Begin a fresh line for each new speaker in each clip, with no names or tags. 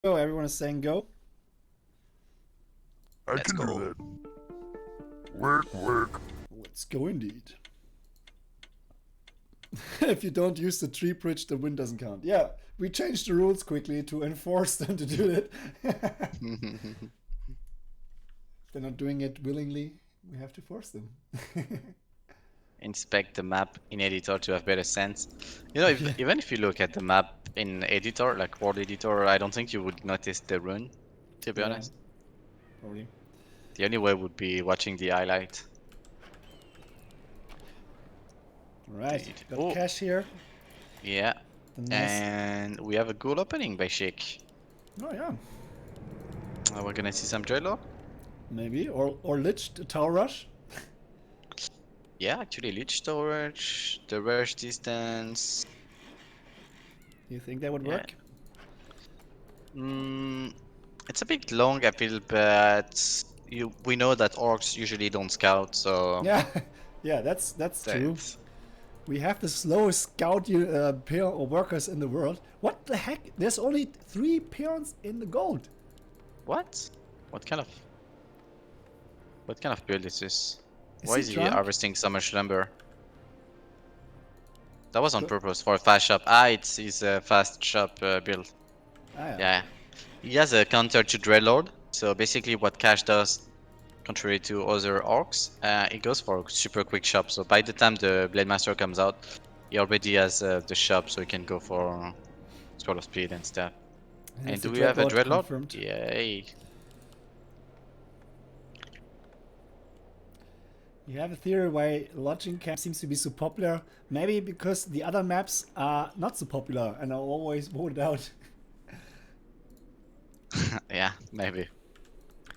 Go, everyone is saying go.
Let's go.
Do that. Work.
Let's go indeed. If you don't use the tree bridge, the win doesn't count. Yeah, we changed the rules quickly to enforce them to do it. If they're not doing it willingly, we have to force them.
Inspect the map in editor to have better sense. You know, even if you look at the map in editor, like world editor, I don't think you would notice the rune, to be honest.
Probably.
The only way would be watching the highlight.
Alright, got Cash here.
Yeah.
Nice...
And we have a good opening by Sheik.
Oh yeah.
We're gonna see some Dreadlord?
Maybe, or Lich, the Tower Rush.
Yeah, actually Lich storage, the rush distance.
You think that would work?
It's a bit long, I feel, but we know that orcs usually don't scout, so
Yeah, yeah, that's true. We have the slowest scout pair or workers in the world. What the heck? There's only 3 peons in the gold.
What? What kind of build is this?
Is
Why
he
is he
drunk?
harvesting so much lumber? That was on purpose for a fast shop. Ah, it's his fast shop build.
Ah,
Yeah. He has a counter to Dreadlord. So basically what Cash does, contrary to other orcs, it goes for a super quick shop. So by the time the Blade Master comes out, he already has the shop, so he can go for scroll of speed and stuff. And do we have a Dreadlord?
Confirmed.
Yay.
You have a theory why lodging camp seems to be so popular? Maybe because the other maps are not so popular and are always voted out.
Yeah, maybe.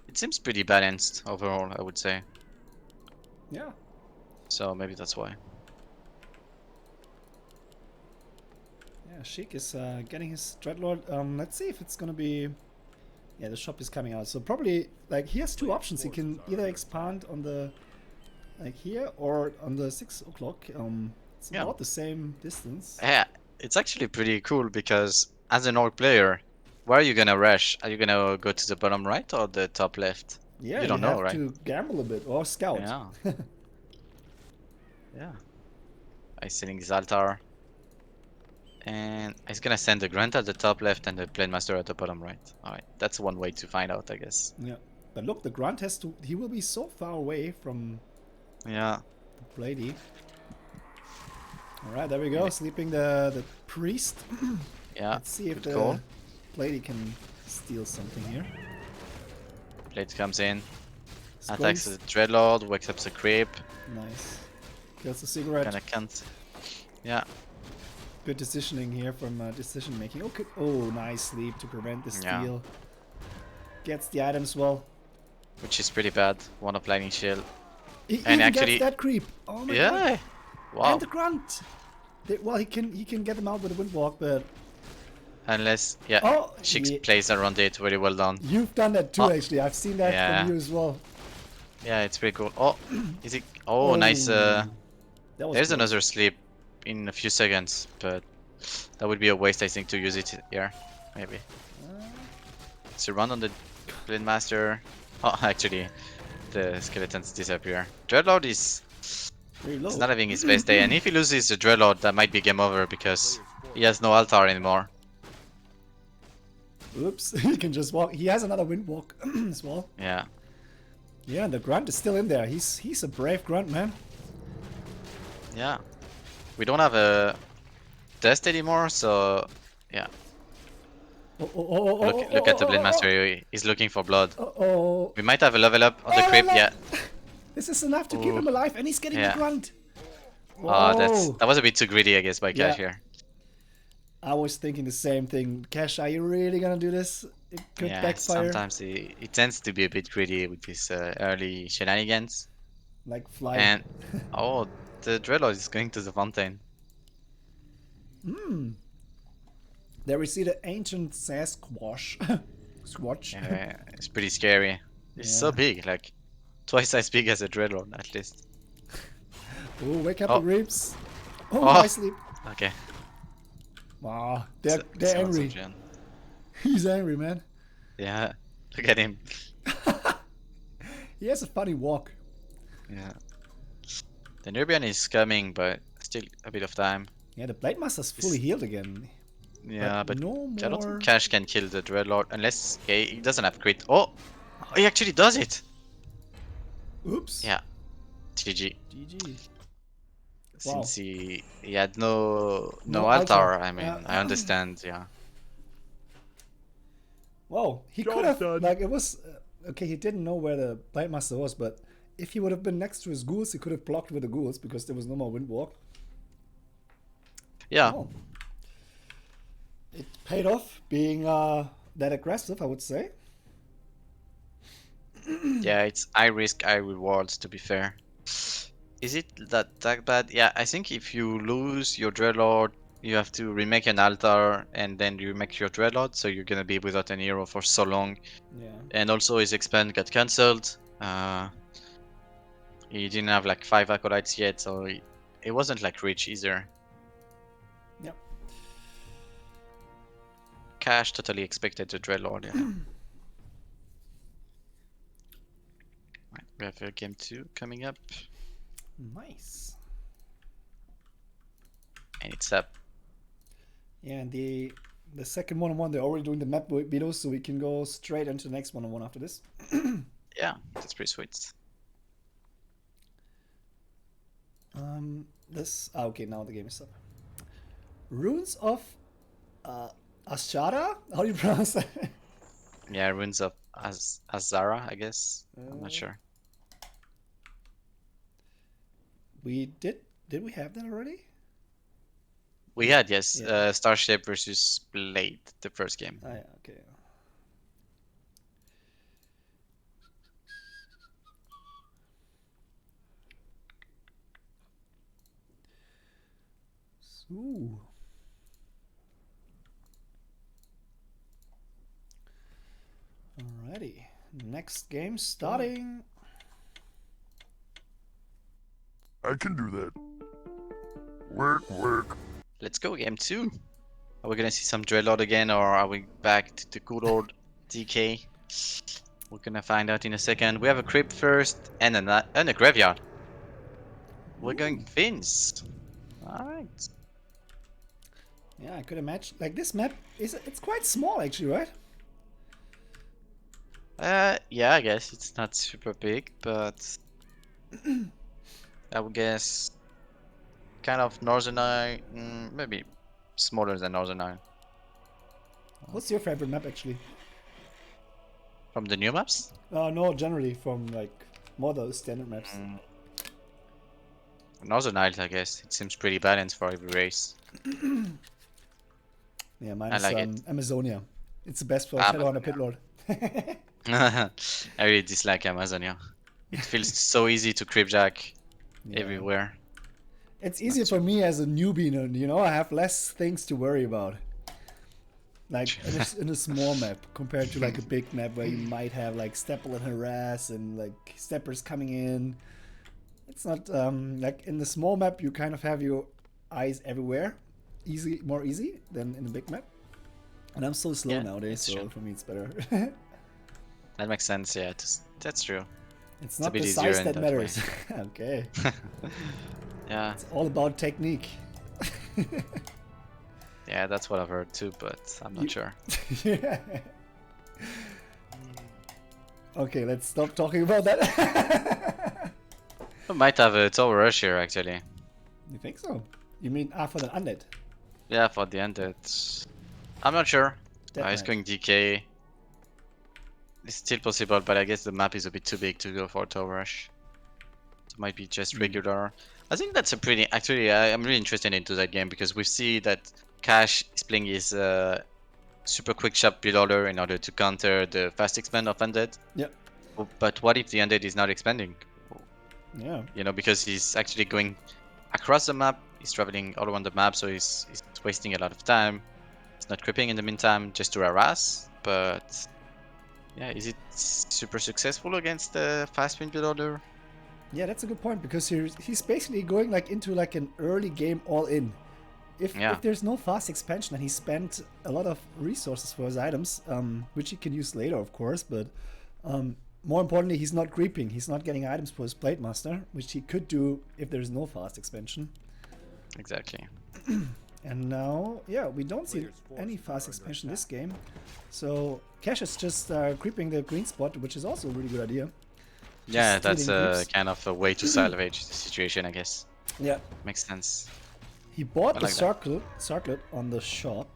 It seems pretty balanced overall, I would say.
Yeah.
So maybe that's why.
Yeah, Sheik is getting his Dreadlord. Let's see if it's gonna be... Yeah, the shop is coming out. So probably, like, he has 2 options. He can either expand on the... like here, or on the 6 o'clock. It's about the same distance.
Yeah, it's actually pretty cool because as an orc player, where are you gonna rush? Are you gonna go to the bottom right or the top left?
Yeah,
you don't know, right?
to gamble a bit or scout.
Yeah. Yeah. He's setting his altar. And he's gonna send the grunt at the top left and the plane master at the bottom right. Alright, that's one way to find out, I guess.
Yeah. But look, the grunt has to... he will be so far away from...
yeah.
the Blady. Alright, there we go. Sleeping the priest.
Yeah.
Let's see if the
call.
Blady can steal something here.
Blade comes in.
Squints.
Attacks the Dreadlord, wakes up the creep.
Nice. Kills the cigarette.
Kinda can't. Yeah.
Good decisioning here from decision making. Okay. Oh, nice sleep to prevent the steal. Gets the items well.
Which is pretty bad. One of lightning shield.
He
and
even
actually,
gets that creep. Oh my god.
yeah. Wow.
And the grunt. Well, he can get them out with a windwalk, but
Unless, yeah,
oh,
Sheik plays around it really well done.
You've done that too, actually. I've seen that from you as well.
Yeah, it's pretty cool. Oh, is it? Oh, nice. There's
good.
another sleep in a few seconds, but that would be a waste, I think, to use it here. Maybe. It's a run on the Blade Master. Oh, actually, the skeletons disappear. Dreadlord is he's not having his best day, and if he loses the Dreadlord, that might be game over because he has no altar anymore.
Oops, he can just walk. He has another windwalk as well.
Yeah.
Yeah, and the grunt is still in there. He's a brave grunt, man.
Yeah. We don't have a test anymore, so yeah. Look at the Blade Master. He's looking for blood. We might have a level up on the creep. Yeah.
This is enough to keep him alive, and he's getting the grunt.
Oh, that was a bit too greedy, I guess, by Cash here.
I was thinking the same thing. Cash, are you really gonna do this? It could backfire.
Sometimes he tends to be a bit greedy with his early shenanigans.
Like fly.
And oh, the Dreadlord is going to the fountain.
There we see the ancient Sasquatch. Squatch.
Yeah, it's pretty scary. It's so big, like twice as big as a Dreadlord at least.
Oh, wake up the ribs. Oh, nice sleep.
Okay.
Wow, they're angry. He's angry, man.
Yeah, look at him.
He has a funny walk.
Yeah. The Nubian is coming, but still a bit of time.
Yeah, the Blade Master's fully healed again.
Yeah, but
no
I don't
more.
think Cash can kill the Dreadlord unless he doesn't have crit. Oh, he actually does it.
Oops.
Yeah, GG.
GG.
Since he had no
No
altar.
altar.
I mean, I understand. Yeah.
Wow, he
Job
could have
done.
like it was okay. He didn't know where the Blade Master was, but if he would have been next to his ghouls, he could have blocked with the ghouls because there was no more Windwalk.
Yeah.
Oh. It paid off being that aggressive, I would say.
Yeah, it's high risk, high rewards. To be fair, is it that bad? Yeah, I think if you lose your Dreadlord, you have to remake an altar and then you remake your Dreadlord, so you're gonna be without an hero for so long.
Yeah.
And also his expand got cancelled. He didn't have like 5 acolytes yet, so it wasn't like rich either.
Yep.
Cash totally expected the Dreadlord. Yeah. Right, we have game 2 coming up,
Nice.
and it's up.
Yeah, and the second one-on-one, they're already doing the map below, so we can go straight into the next one-on-one after this.
Yeah, that's pretty sweet.
Okay, now the game is up. Runes of Ashara? How do you pronounce that?
Yeah, Runes of Azara, I guess. I'm not sure.
We did we have that already?
We had, yes,
Yeah.
Starship versus Blade, the first game.
Ah, yeah, okay. Ooh. Alrighty. Next game starting.
I can do that. Work, work.
Let's go, game 2. Are we gonna see some Dreadlord again, or are we back to the good old DK? We're gonna find out in a second. We have a crypt first, and a graveyard. We're going Fins. Alright.
Yeah, I could imagine. Like this map it's quite small actually, right?
Yeah, I guess it's not super big, but I would guess kind of Northern Eye, maybe smaller than Northern Eye.
What's your favorite map actually?
From the new maps?
No, generally from like more the standard maps.
Northern Isles, I guess. It seems pretty balanced for every race.
Yeah, mine
I
is
like it.
Amazonia. It's the best for
Ah,
Shadowhunter Pitlord.
I really dislike Amazonia. It feels so easy to creepjack everywhere.
It's easier for me as a newbie, you know, I have less things to worry about. Like in a small map compared to like a big map where you might have like Stepple and harass and like steppers coming in. It's not like in the small map you kind of have your eyes everywhere, more easy than in the big map. And I'm so slow nowadays, so
true.
for me it's better.
That makes sense, yeah. That's true.
It's
a
not
bit
the
easier
size
in
that
that
matters. Okay.
Yeah.
It's all about technique.
Yeah, that's what I've heard too, but I'm not sure.
Yeah. Okay, let's stop talking about that.
We might have a tower rush here, actually.
You think so? You mean for the undead?
Yeah, for the end, I'm not sure. It's
Knight.
going DK. It's still possible, but I guess the map is a bit too big to go for a tower rush. It might be just regular. I think that's a pretty... Actually, I'm really interested into that game because we see that Cash is playing his super quick shot builder in order to counter the fast expand of undead.
Yep.
But what if the undead is not expanding?
Yeah.
You know, because he's actually going across the map, he's traveling all around the map, so he's wasting a lot of time. He's not creeping in the meantime just to harass, but yeah, is it super successful against the fast wind builder?
Yeah, that's a good point because he's basically going like into like an early game all in. if there's no fast expansion and he spent a lot of resources for his items, which he can use later, of course, but more importantly, he's not creeping. He's not getting items for his Blade Master, which he could do if there's no fast expansion.
Exactly.
And now, yeah, we don't see any fast expansion this game. So Cash is just creeping the green spot, which is also a really good idea.
Yeah,
Just
that's kind of a way to salvage the situation, I guess.
Yeah.
Makes sense.
He bought the
like
circlet on the shop.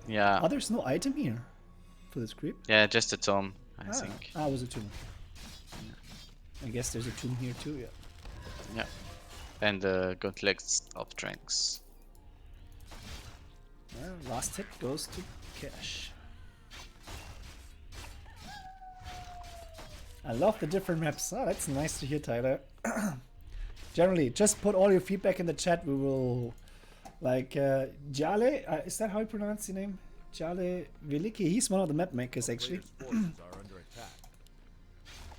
Yeah.
Oh, there's no item here for this creep.
Yeah, just a tome, I think.
Ah, it was a tomb. I guess there's a tomb here too, yeah.
Yeah. And the gauntlets of strengths.
Well, last hit goes to Cash. I love the different maps. Oh, that's nice to hear, Tyler. Generally, just put all your feedback in the chat. We will, like, Jale, is that how you pronounce your name? Jale Veliki. He's one of the map makers, actually.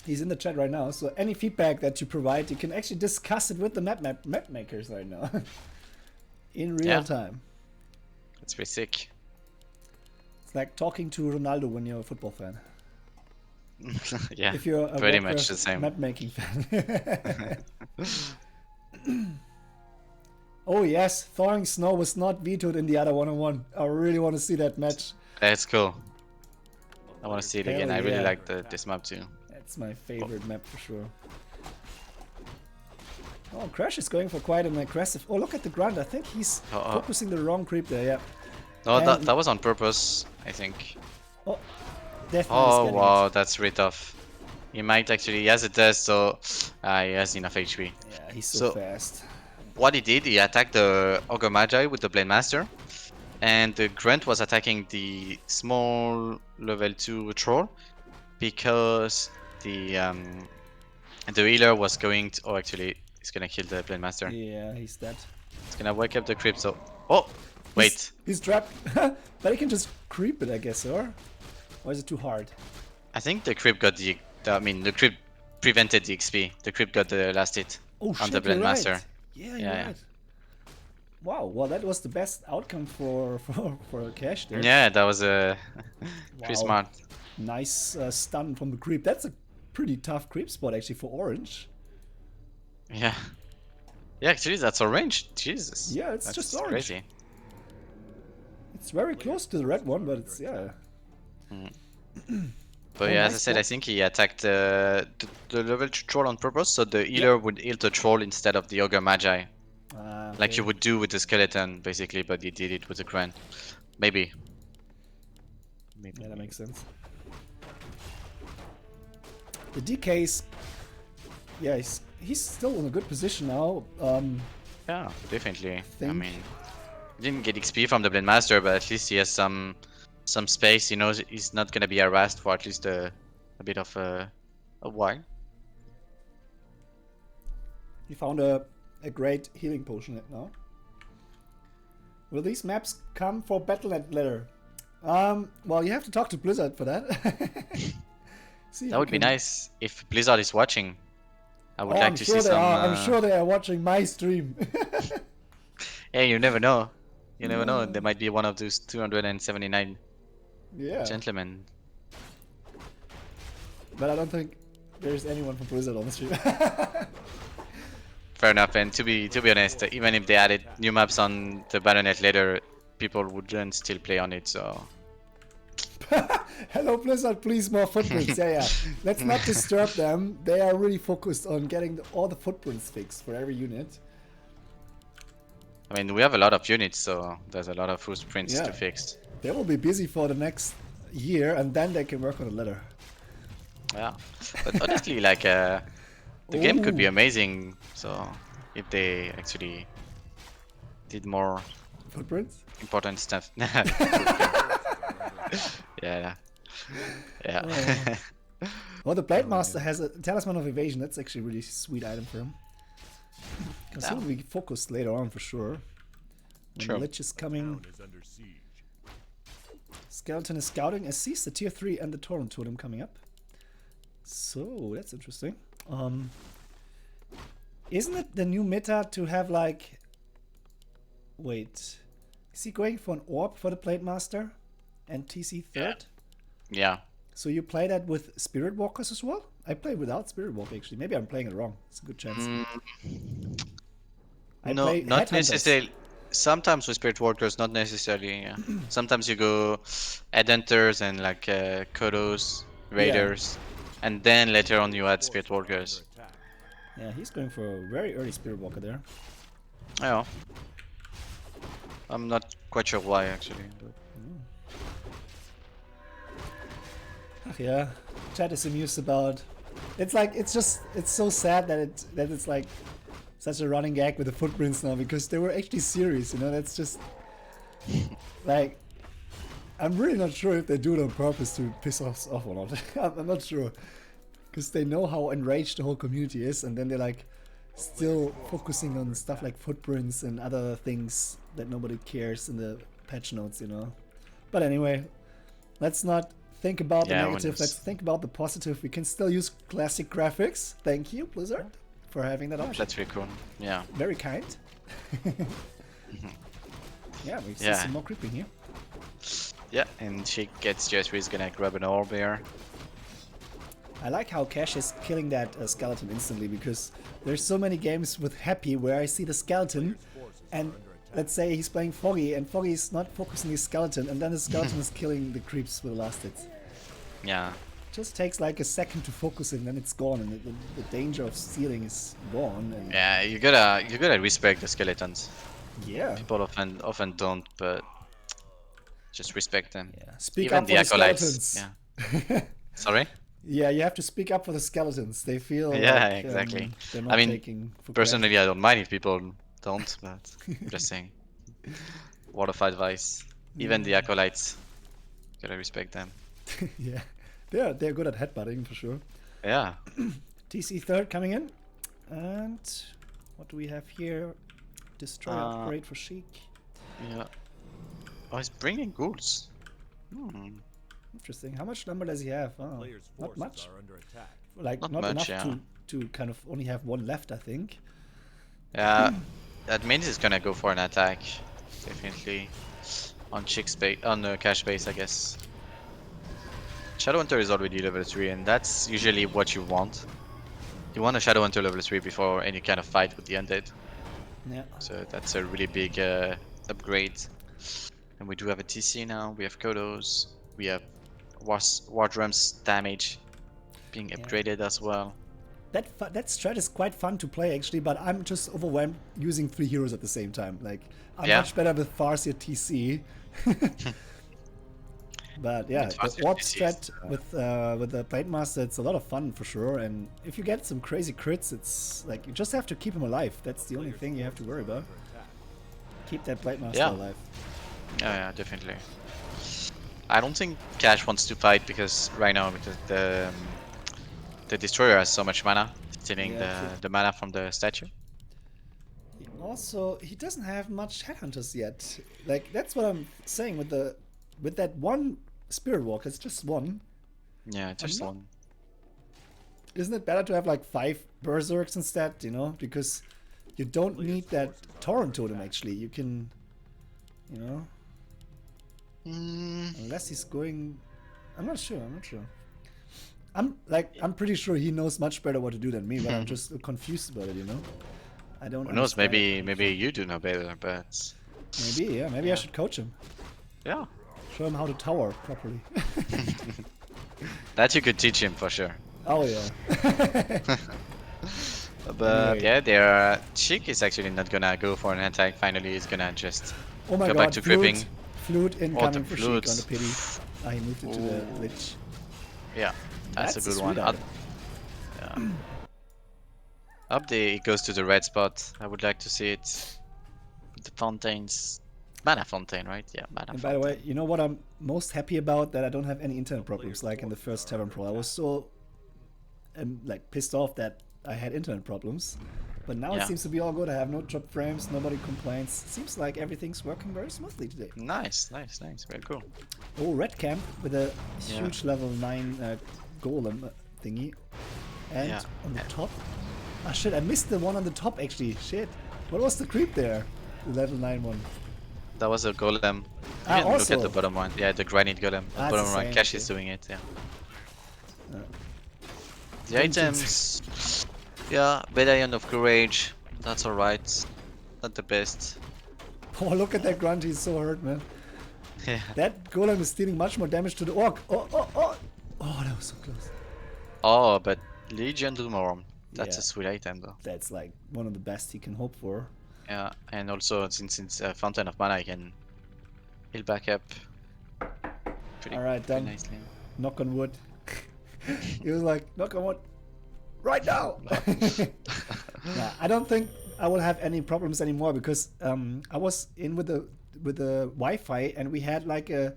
He's in the chat right now. So any feedback that you provide, you can actually discuss it with the map makers right now, in real time.
That's pretty sick.
It's like talking to Ronaldo when you're a football fan.
Yeah,
if you're a
pretty
Warcraft
much the same.
map making fan. Oh yes, thawing snow was not vetoed in the other 1-on-1. I really want to see that match.
That's cool. I want to see it again. I really
yeah.
like this map too.
That's my favorite map for sure. Oh, Crash is going for quite an aggressive. Oh, look at the grunt. I think he's focusing the wrong creep there. Yeah.
No, that was on purpose, I think.
Oh, definitely.
Oh wow, that's really tough. He might actually. He has a test, so he has enough HP.
Yeah, he's so fast.
What he did, he attacked the Ogre Magi with the Blade Master, and the Grunt was attacking the small level 2 troll because the healer was going to. Oh, actually, he's gonna kill the Blade Master.
Yeah, he's dead.
He's gonna wake up the creep. So, oh, wait.
He's trapped, but he can just creep it, I guess, or is it too hard?
I think the creep got the. I mean, the creep prevented the XP. The creep got the last hit on the Blade Master.
Yeah, you're right. Wow, well that was the best outcome for Cash there.
Yeah, that was pretty smart.
Nice stun from the creep. That's a pretty tough creep spot actually for orange.
Yeah. Yeah, actually that's orange. Jesus.
Yeah, it's
that's
just orange.
Crazy.
It's very close to the red one, but it's
But yeah, as I said, I think he attacked the level 2 troll on purpose, so the healer would heal the troll instead of the Ogre Magi.
Okay.
Like you would do with the skeleton, basically, but he did it with the Grunt. Maybe.
Yeah, that makes sense. The DK's... Yeah, he's still in a good position now.
Yeah, definitely. I mean, he didn't get XP from the Blade Master, but at least he has some space. He knows he's not gonna be harassed for at least a bit of a while.
He found a great healing potion now. Will these maps come for Battle.net later? Well, you have to talk to Blizzard for that.
That would be nice if Blizzard is watching. I would like to see some.
I'm sure they are watching my stream.
Hey, you never know. You never know. There might be one of those 279 gentlemen.
But I don't think there's anyone from Blizzard on the stream.
Fair enough. And to be honest, even if they added new maps on the Battle.net later, people wouldn't still play on it. So.
Hello Blizzard, please more footprints. Yeah. Let's not disturb them. They are really focused on getting all the footprints fixed for every unit.
I mean, we have a lot of units, so there's a lot of footprints to fix.
They will be busy for the next year, and then they can work on the ladder.
Yeah, but honestly, like the game could be amazing. So if they actually did more
footprints,
important stuff. Yeah.
Well, the Blade Master has a Talisman of Evasion. That's actually a really sweet item for him. Because he'll be focused later on for sure. When the Lich is coming. Skeleton is scouting. I sees the tier 3 and the Torrent Totem coming up. So that's interesting. Isn't it the new meta to have like... Wait. Is he going for an orb for the Blade Master and TC third?
Yeah.
So you play that with Spirit Walkers as well? I play without Spirit Walker actually. Maybe I'm playing it wrong. It's a good chance. I
No,
play
not
Headhunters.
necessarily. Sometimes with Spirit Walkers, not necessarily. Yeah. Sometimes you go Headhunters and like Kodos, Raiders, and then later on you add Spirit Walkers.
Yeah, he's going for a very early Spirit Walker there.
Yeah. I'm not quite sure why actually. But...
Ach yeah, chat is amused about. It's like it's so sad that it's like such a running gag with the footprints now because they were actually serious. You know, that's just like I'm really not sure if they do it on purpose to piss us off or not. I'm not sure because they know how enraged the whole community is, and then they're like still focusing on stuff like footprints and other things that nobody cares in the patch notes. You know, but anyway, let's not think about the negative, let's think about the positive. We can still use classic graphics. Thank you, Blizzard, for having that option.
That's really cool. Yeah.
Very kind. Yeah, we see some more creeping here.
Yeah, and she gets just he's gonna grab an orb here.
I like how Cash is killing that skeleton instantly because there's so many games with Happy where I see the skeleton and let's say he's playing Foggy and Foggy is not focusing his skeleton and then the skeleton is killing the creeps with the last hits.
Yeah.
Just takes like a second to focus it and then it's gone and the danger of stealing is gone. And
yeah, you gotta respect the skeletons.
Yeah.
People often don't, but just respect them.
Yeah. Speak
Even
up
the
for
acolytes.
the skeletons.
Yeah. Sorry?
Yeah, you have to speak up for the skeletons. They feel
yeah,
like,
exactly.
they're not
I mean,
taking for
personally,
granted.
I don't mind if people don't, but I'm just saying. Word of advice. Even the acolytes, gotta respect them.
Yeah, they're good at headbutting for sure.
Yeah.
TC third coming in, and what do we have here? Destroy upgrade for Sheik.
Yeah. Oh, he's bringing ghouls.
Interesting. How much number does he have? Oh, not much. Like
Not
not
much,
enough to kind of only have one left, I think.
Yeah, that means he's gonna go for an attack, definitely. On Sheik's base, on the Cash base, I guess. Shadowhunter is already level 3, and that's usually what you want. You want a Shadowhunter level 3 before any kind of fight with the undead.
Yeah.
So that's a really big upgrade. And we do have a TC now, we have Kodos, we have War Drum's damage being upgraded as well.
That strat is quite fun to play actually, but I'm just overwhelmed using 3 heroes at the same time. Like I'm much better with Farseer TC. But yeah, the Orb strat with the Blade Master, it's a lot of fun for sure. And if you get some crazy crits, it's like you just have to keep him alive. That's the only thing you have to worry about. Keep that Blade Master alive.
Yeah, definitely. I don't think Cash wants to fight because right now the Destroyer has so much mana, stealing the mana from the statue.
Also, he doesn't have much headhunters yet. Like that's what I'm saying with that one Spirit Walker. It's just one.
Yeah, just one.
Isn't it better to have like 5 Berserks instead? You know, because you don't need that Torrent Totem. Actually, you can, you know, unless he's going. I'm not sure. I'm pretty sure he knows much better what to do than me, but I'm just confused about it, you know? I don't know.
Who knows, maybe you do know better, but...
Maybe I should coach him.
Yeah.
Show him how to tower properly.
That you could teach him for sure.
Oh yeah.
But yeah, Sheik is actually not gonna go for an attack, finally he's gonna just
go
back to gripping.
Flute incoming for Sheik on
flutes.
the pity. Ah, he moved it to the Lich.
Yeah, that's a good one. Up there it goes to the red spot. I would like to see it. The fountains. Mana fountain, right? Yeah, mana
And
fountain.
by the way, you know what I'm most happy about? That I don't have any internet problems like in the first Tavern Pro. I was so like pissed off that I had internet problems. But now it seems to be all good. I have no drop frames, nobody complains. It seems like everything's working very smoothly today.
Nice. Very cool.
Oh, red camp with a huge level 9 golem thingy. And on the top. Ah shit, I missed the one on the top actually. Shit. What was the creep there? The level 9 one.
That was a golem. You
Ah,
can look
also.
at the bottom one. Yeah, the granite golem. The
Ah, it's
bottom
the
one.
same,
Cash
okay.
is doing it. Yeah. The
Vengeance.
items. Yeah, Bedion of Courage. That's alright. Not the best.
Oh, look at that grunt, he's so hurt, man.
Yeah.
That golem is dealing much more damage to the orc. Oh, oh, oh! Oh, that was so close.
Oh, but Legion Doomworm. That's
Yeah.
a sweet item though.
That's like one of the best he can hope for.
Yeah, and also since it's Fountain of Mana, I can heal back up pretty,
Alright,
pretty
done.
nicely.
Knock on wood. He was like, knock on wood. Right now! Nah, I don't think I will have any problems anymore because I was in with the Wi-Fi and we had like a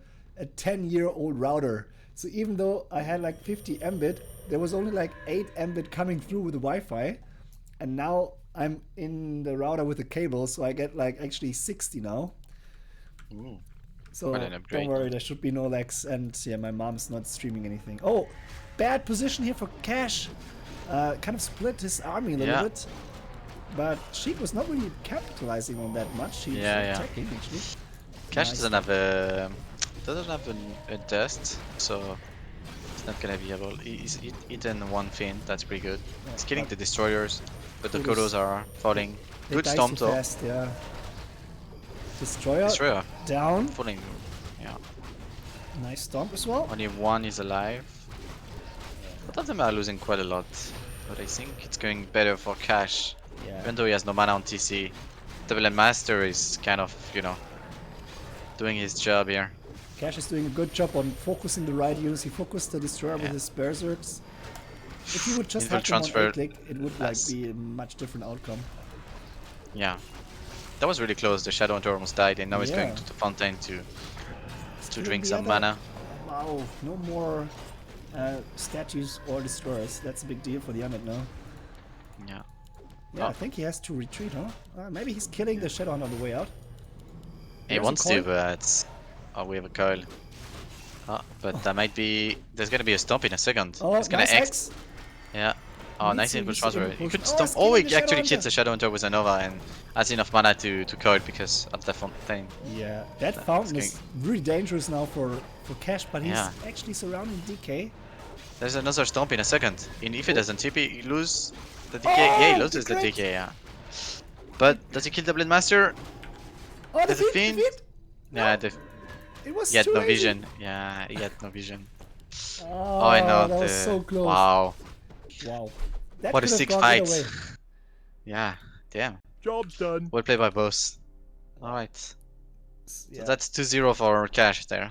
10-year-old router. So even though I had like 50 Mbit, there was only like 8 Mbit coming through with the Wi-Fi, and now I'm in the router with the cable, so I get like actually 60 now.
Ooh.
So
What an upgrade.
don't worry, there should be no lags, and yeah, my mom's not streaming anything. Oh, bad position here for Cash. Kind of split his army a little bit. But Sheik was not really capitalizing on that much. He was attacking actually.
Cash
Nice.
doesn't have a dust, so it's not gonna be able. He's eaten one fin. That's pretty good. He's killing the destroyers, but the
Kodos-
Kodos are falling.
They
Good
die
stomp
so
though.
fast, yeah. Destroyer,
Destroyer
down.
falling. Yeah.
Nice stomp as well.
Only one is alive. Both of them are losing quite a lot, but I think it's going better for Cash.
Yeah.
Even though he has no mana on TC, Double Master is kind of, you know, doing his job here.
Cash is doing a good job on focusing the right use. He focused the destroyer with his berserks. If he would just
Info
have them on
transfer.
A-click, it would like be a much different outcome.
Yeah. That was really close. The Shadow Hunter almost died, and now he's going
Yeah.
to the fountain to
Killing
drink
the
some
other-
mana.
Wow, no more statues or destroyers. That's a big deal for the Amit now.
Yeah.
Yeah,
Oh.
I think he has to retreat, huh? Maybe he's killing the Shadowhunter on the way out.
He
There's a
wants
coil.
to, but oh, we have a coil. Oh, but that might be. There's gonna be a stomp in a second.
Oh,
it's gonna
nice X.
Yeah. Oh,
Needs
nice
to
input
use the
transfer.
input
You could
potion. Oh,
stomp.
he's
Oh,
killing
he
the
actually
Shadowhunter.
kills the Shadowhunter with a Nova and has enough mana to coil because of the fountain.
Yeah, that fountain
It's
is really dangerous now for Cash, but he's
Yeah.
actually surrounding DK.
There's another stomp in a second. And if he doesn't TP, he loses the DK.
Oh,
Yeah, he loses
the
the
crit.
DK, yeah. But does he kill the Blade Master?
Oh, the
There's a
feed,
fiend.
the feed.
Yeah,
It was
he had
too
no
easy.
vision. Yeah, he had no vision.
Oh,
I know.
that was so close.
Wow.
Wow. That
What a
could have
sick
gone
fight.
either way.
Yeah, damn.
Job's done.
Well played by both. Alright.
Yeah.
So that's 2-0 for Cash there.